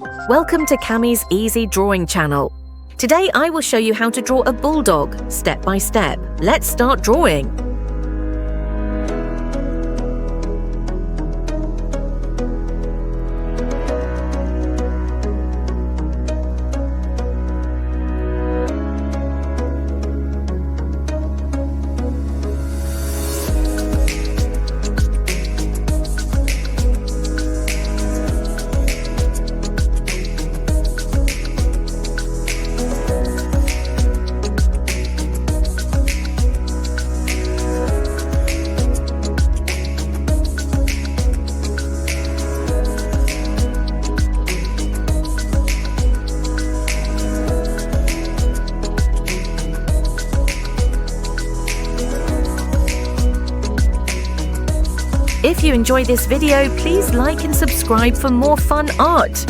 Welcome to Cammie's Easy Drawing channel. Today I will show you how to draw a bulldog, step by step. Let's start drawing. If you enjoyed this video, please like and subscribe for more fun art.